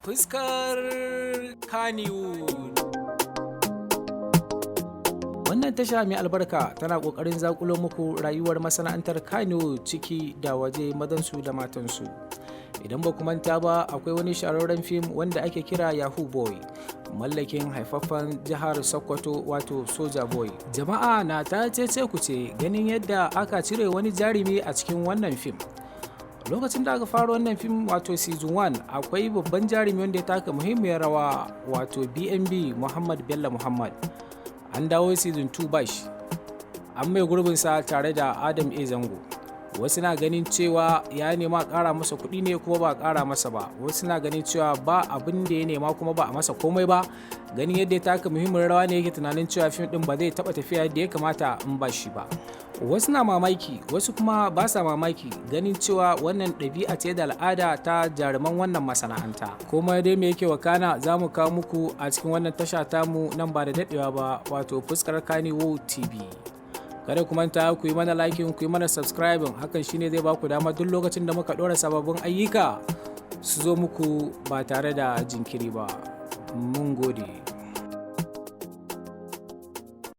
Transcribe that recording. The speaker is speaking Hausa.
Fuskar Kannywood. Wannan tasha mai albarka tana ƙoƙarin zaƙulo muku rayuwar masana'antar Kannywood ciki da waje, mazansu da matansu. Idan ba ku manta ba, akwai wani shahararren fim wanda ake kira Yahoo Boy, mallakin haifaffen jihar Sokoto wato Soja Boy. Jama'a na ta cece kuce ganin yadda aka cire wani jarumi a cikin wannan fim. Lokacin da aka fara wannan fim wato season 1, akwai babban jarumi wanda ya taka muhimmiyar rawa wato BNB Muhammad Bello Muhammad. An dawo season 2 bash, an mai gurbinsa tare da Adam A Zango. Wasu na ganin cewa ya nema ƙara masa kuɗi ne kuma ba ƙara masa ba, wasu na ganin cewa ba abin da ya nema kuma ba a masa komai ba, ganin yadda ya taka muhimmiyar rawa ne yake tunanin cewa fim ɗin ba zai taɓa tafiya yadda ya kamata in ba shi ba. Wasu na mamaki, wasu kuma ba sa mamaki, ganin cewa wannan ɗabi'a ce da al'ada ta jaruman wannan masana'anta. Kuma dai me yake wakana za mu kawo muku a cikin wannan tasha tamu nan ba da daɗewa ba, wato Fuskar Kannywood TV. Kada ku manta ku yi mana liking, ku yi mana subscribing, hakan shine zai ba ku dama duk lokacin da muka ɗora sababbin ayyuka su zo muku ba tare da jinkiri ba. Mun gode.